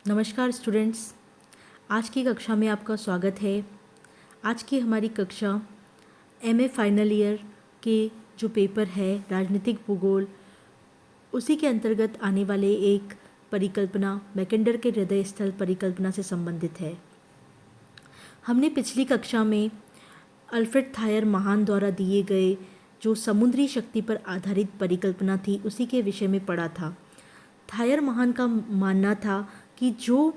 नमस्कार स्टूडेंट्स, आज की कक्षा में आपका स्वागत है। आज की हमारी कक्षा एमए फाइनल ईयर के जो पेपर है राजनीतिक भूगोल, उसी के अंतर्गत आने वाले एक परिकल्पना मैकेंडर के हृदय स्थल परिकल्पना से संबंधित है। हमने पिछली कक्षा में अल्फ्रेड थायर महान द्वारा दिए गए जो समुद्री शक्ति पर आधारित परिकल्पना थी उसी के विषय में पढ़ा था। थायर महान का मानना था कि जो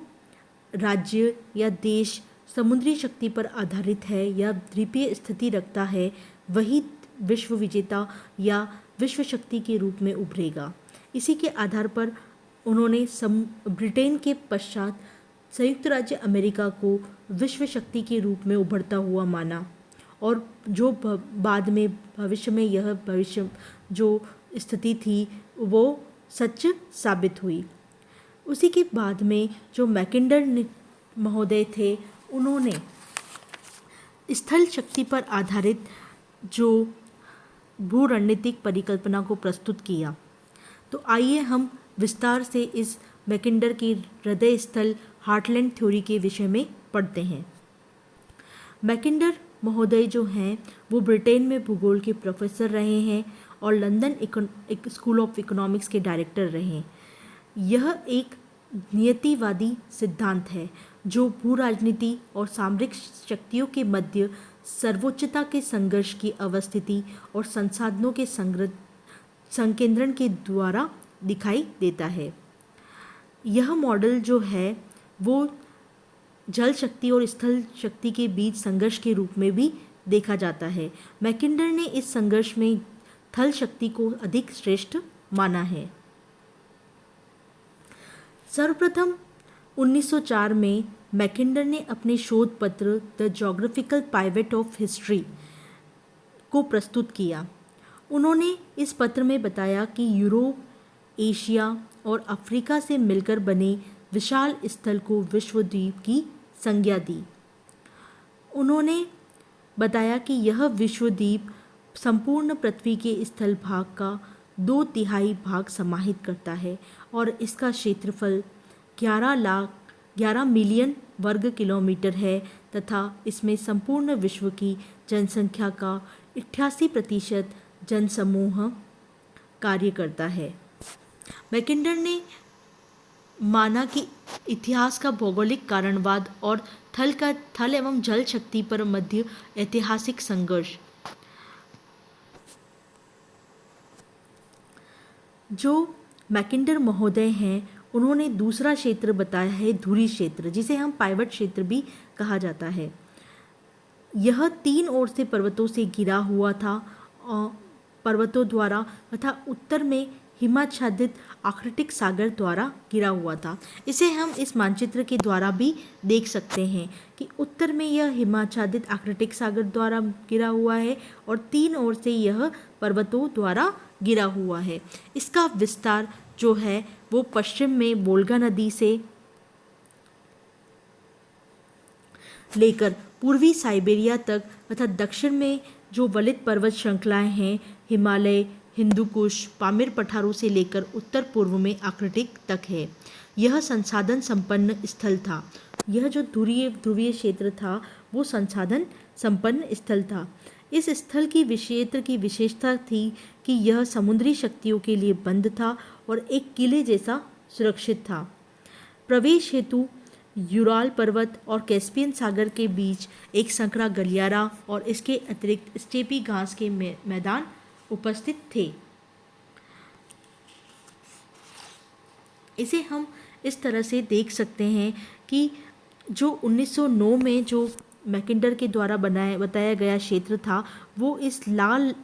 राज्य या देश समुद्री शक्ति पर आधारित है या द्वीपीय स्थिति रखता है वही विश्व विजेता या विश्व शक्ति के रूप में उभरेगा। इसी के आधार पर उन्होंने ब्रिटेन के पश्चात संयुक्त राज्य अमेरिका को विश्व शक्ति के रूप में उभरता हुआ माना और जो बाद में भविष्य जो स्थिति थी वो सच साबित हुई। उसी के बाद में जो मैकेंडर महोदय थे उन्होंने स्थल शक्ति पर आधारित जो भू रणनीतिक परिकल्पना को प्रस्तुत किया। तो आइए हम विस्तार से इस मैकेंडर की हृदय स्थल हार्टलैंड थ्योरी के विषय में पढ़ते हैं। मैकेंडर महोदय जो हैं वो ब्रिटेन में भूगोल के प्रोफेसर रहे हैं और लंदन स्कूल ऑफ इकोनॉमिक्स के डायरेक्टर रहे। यह एक नियतिवादी सिद्धांत है जो भू राजनीति और सामरिक शक्तियों के मध्य सर्वोच्चता के संघर्ष की अवस्थिति और संसाधनों के संकेंद्रण के द्वारा दिखाई देता है। यह मॉडल जो है वो जल शक्ति और स्थल शक्ति के बीच संघर्ष के रूप में भी देखा जाता है। मैकेंडर ने इस संघर्ष में थल शक्ति को अधिक श्रेष्ठ माना है। सर्वप्रथम 1904 में मैकेंडर ने अपने शोध पत्र the geographical pivot of history को प्रस्तुत किया। उन्होंने इस पत्र में बताया कि यूरोप, एशिया और अफ्रीका से मिलकर बने विशाल स्थल को विश्वद्वीप की संज्ञा दी। उन्होंने बताया कि यह विश्वद्वीप संपूर्ण पृथ्वी के स्थल भाग का 2/3 भाग समाहित करता है और इसका क्षेत्रफल 11 मिलियन वर्ग किलोमीटर है तथा इसमें संपूर्ण विश्व की जनसंख्या का 88% जनसमूह कार्य करता है। मैकेंडर ने माना कि इतिहास का भौगोलिक कारणवाद और थल एवं जल शक्ति पर मध्य ऐतिहासिक संघर्ष जो मैकेंडर महोदय हैं उन्होंने दूसरा क्षेत्र बताया है धुरी क्षेत्र, जिसे हम पाइवट क्षेत्र भी कहा जाता है। यह 3 ओर से पर्वतों से घिरा हुआ था पर्वतों द्वारा तथा उत्तर में हिमाच्छादित आर्कटिक सागर द्वारा घिरा हुआ था। इसे हम इस मानचित्र के द्वारा भी देख सकते हैं कि उत्तर में यह हिमाच्छादित आर्कटिक सागर द्वारा घिरा हुआ है और 3 ओर से यह पर्वतों द्वारा घिरा हुआ है। इसका विस्तार जो है वो पश्चिम में वोल्गा नदी से लेकर पूर्वी साइबेरिया तक तथा दक्षिण में जो वलित पर्वत श्रृंखलाएं हैं हिमालय, हिंदुकुश, पामीर पठारों से लेकर उत्तर पूर्व में आर्कटिक तक है। यह संसाधन संपन्न स्थल था। यह जो ध्रुवीय क्षेत्र था वो संसाधन संपन्न स्थल था। इस स्थल की क्षेत्र की विशेषता थी कि यह समुद्री शक्तियों के लिए बंद था और एक किले जैसा सुरक्षित था। प्रवेश हेतु यूराल पर्वत और कैस्पियन सागर के बीच एक संकरा गलियारा और इसके अतिरिक्त स्टेपी घास के मैदान उपस्थित थे। इसे हम इस तरह से देख सकते हैं कि जो 1909 में जो मैकेंडर के द्वारा बताया गया क्षेत्र था वो इस लाल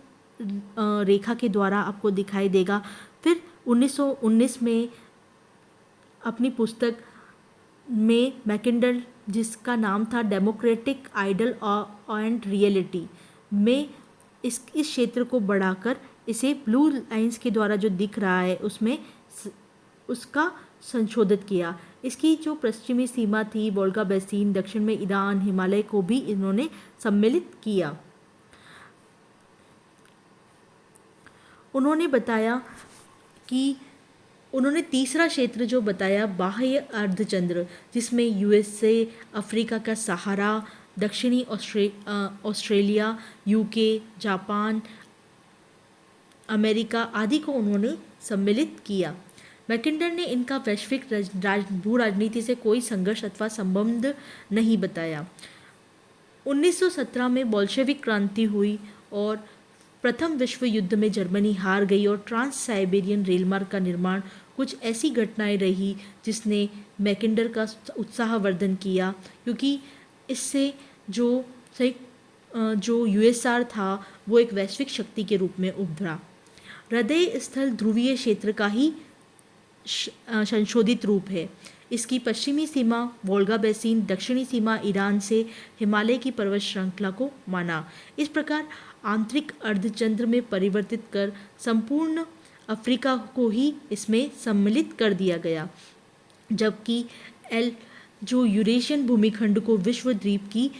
रेखा के द्वारा आपको दिखाई देगा। फिर 1919 में अपनी पुस्तक में मैकेंडर, जिसका नाम था डेमोक्रेटिक आइडल एंड रियलिटी, में इस क्षेत्र को बढ़ाकर इसे ब्लू लाइंस के द्वारा जो दिख रहा है उसमें उसका संशोधित किया। इसकी जो पश्चिमी सीमा थी वोल्गा बेसिन, दक्षिण में ईरान, हिमालय को भी इन्होंने सम्मिलित किया। उन्होंने बताया कि उन्होंने तीसरा क्षेत्र जो बताया बाह्य अर्धचंद्र, जिसमें यूएसए, अफ्रीका का सहारा, दक्षिणी ऑस्ट्रेलिया, यूके, जापान, अमेरिका आदि को उन्होंने सम्मिलित किया। मैकिन्डर ने इनका वैश्विक भू राजनीति से कोई संघर्ष अथवा संबंध नहीं बताया। 1917 में बोल्शेविक क्रांति हुई और प्रथम विश्व युद्ध में जर्मनी हार गई और ट्रांस साइबेरियन रेलमार्ग का निर्माण कुछ ऐसी घटनाएं रही जिसने मैकिन्डर का उत्साहवर्धन किया, क्योंकि इससे जो यूएसआर था वो एक वैश्विक शक्ति के रूप में उभरा। हृदय स्थल ध्रुवीय क्षेत्र का ही संशोधित रूप है। इसकी पश्चिमी सीमा वोल्गा बेसिन, दक्षिणी सीमा ईरान से हिमालय की पर्वत श्रृंखला को माना। इस प्रकार आंतरिक अर्धचंद्र में परिवर्तित कर संपूर्ण अफ्रीका को ही इसमें सम्मिलित कर दिया गया, जबकि जो यूरेशियन भूमिखंड को विश्व द्वीप की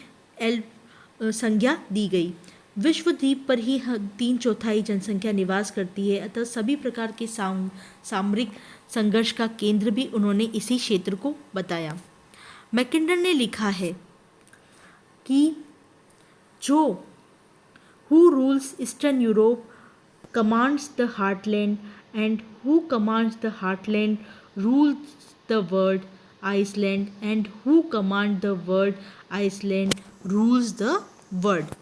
संज्ञा दी गई। विश्व द्वीप पर ही 3/4 जनसंख्या निवास करती है, अतः सभी प्रकार के सामरिक संघर्ष का केंद्र भी उन्होंने इसी क्षेत्र को बताया। मैकिन्डर ने लिखा है कि जो Who rules Eastern Europe commands the heartland, and who commands the heartland rules the world, Iceland, and who commands the world, Iceland rules the world.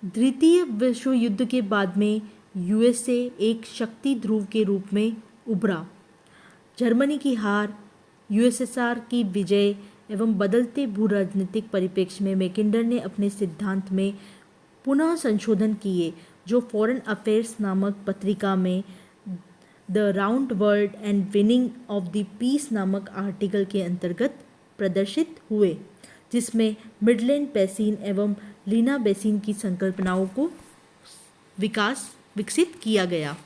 द्वितीय विश्व युद्ध के बाद में यूएसए एक शक्ति ध्रुव के रूप में उभरा। जर्मनी की हार, यूएसएसआर की विजय एवं बदलते भू राजनीतिक परिप्रेक्ष्य में मैकिन्डर ने अपने सिद्धांत में पुनः संशोधन किए, जो फॉरेन अफेयर्स नामक पत्रिका में the round world and winning of the peace नामक आर्टिकल के अंतर्गत प्रदर्शित हुए, जिसमें मिडलैंड बेसिन एवं लीना बेसिन की संकल्पनाओं को विकसित किया गया।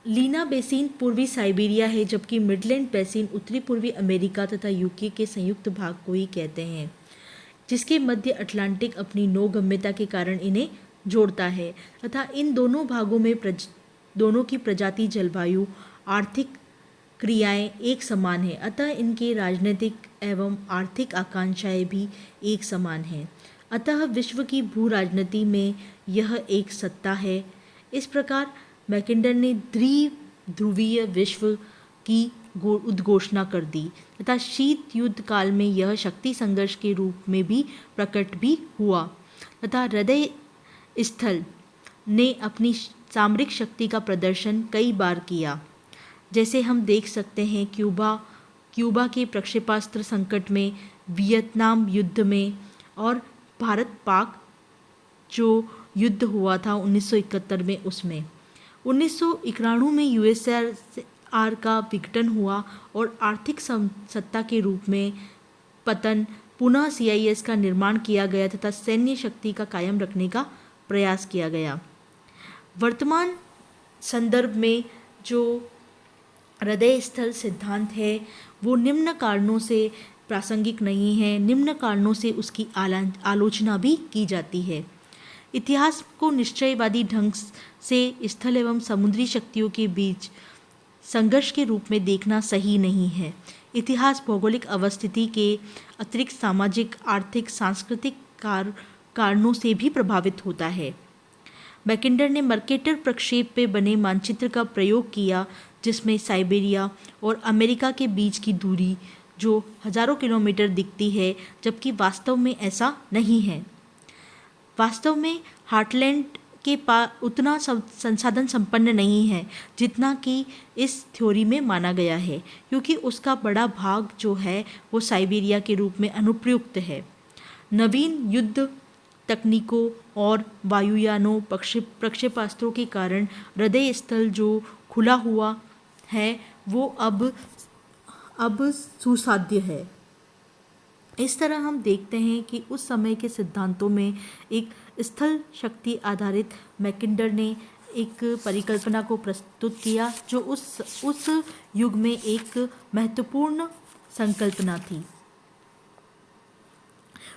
लीना बेसिन पूर्वी साइबेरिया है, जबकि मिडलैंड बेसिन उत्तरी पूर्वी अमेरिका तथा यूके के संयुक्त भाग को ही कहते हैं, जिसके मध्य अटलांटिक अपनी नौगम्यता के कारण इन्हें जोड़ता है तथा इन दोनों भागों में दोनों की प्रजाति, जलवायु, आर्थिक क्रियाएं एक समान है, अतः इनके राजनीतिक एवं आर्थिक आकांक्षाएं भी एक समान हैं। अतः विश्व की भू राजनीति में यह एक सत्ता है। इस प्रकार मैकिन्डर ने द्विध्रुवीय विश्व की उद्घोषणा कर दी तथा शीत युद्ध काल में यह शक्ति संघर्ष के रूप में भी प्रकट भी हुआ तथा हृदय स्थल ने अपनी सामरिक शक्ति का प्रदर्शन कई बार किया। जैसे हम देख सकते हैं क्यूबा के प्रक्षेपास्त्र संकट में, वियतनाम युद्ध में और भारत पाक जो युद्ध हुआ था 1971 में, उसमें 1991 में यूएसआर का विघटन हुआ और आर्थिक सत्ता के रूप में पतन, पुनः सीआईएस का निर्माण किया गया तथा सैन्य शक्ति का कायम रखने का प्रयास किया गया। वर्तमान संदर्भ में जो हृदय स्थल सिद्धांत है वो निम्न कारणों से प्रासंगिक नहीं है, निम्न कारणों से उसकी आलोचना भी की जाती है। इतिहास को निश्चयवादी ढंग से स्थल एवं समुद्री शक्तियों के बीच संघर्ष के रूप में देखना सही नहीं है। इतिहास भौगोलिक अवस्थिति के अतिरिक्त सामाजिक, आर्थिक, सांस्कृतिक कारणों से भी प्रभावित होता है। मैकिन्डर ने मर्केटर प्रक्षेप पे बने मानचित्र का प्रयोग किया, जिसमें साइबेरिया और अमेरिका के बीच की दूरी जो हजारों किलोमीटर दिखती है, जबकि वास्तव में ऐसा नहीं है। वास्तव में हार्टलैंड के पास उतना संसाधन संपन्न नहीं है जितना कि इस थ्योरी में माना गया है, क्योंकि उसका बड़ा भाग जो है वो साइबेरिया के रूप में अनुप्रयुक्त है। नवीन युद्ध तकनीकों और वायुयानों, प्रक्षेपास्त्रों के कारण हृदय स्थल जो खुला हुआ है वो अब सुसाध्य है। इस तरह हम देखते हैं कि उस समय के सिद्धांतों में एक स्थल शक्ति आधारित मैकिन्डर ने एक परिकल्पना को प्रस्तुत किया जो उस युग में एक महत्वपूर्ण संकल्पना थी।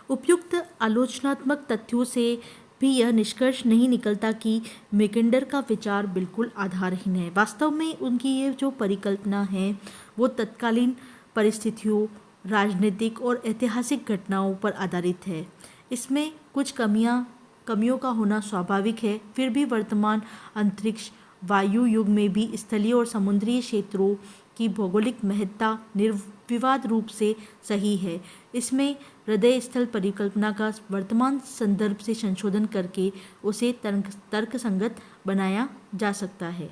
उपयुक्त आलोचनात्मक तथ्यों से भी यह निष्कर्ष नहीं निकलता कि मैकेंडर का विचार बिल्कुल आधारहीन है। वास्तव में उनकी ये जो परिकल्पना है वो तत्कालीन परिस्थितियों, राजनीतिक और ऐतिहासिक घटनाओं पर आधारित है। इसमें कुछ कमियों का होना स्वाभाविक है, फिर भी वर्तमान अंतरिक्ष वायु युग में भी स्थलीय और समुद्री क्षेत्रों की भौगोलिक महत्ता निर्विवाद रूप से सही है। इसमें हृदय स्थल परिकल्पना का वर्तमान संदर्भ से संशोधन करके उसे तर्कसंगत बनाया जा सकता है।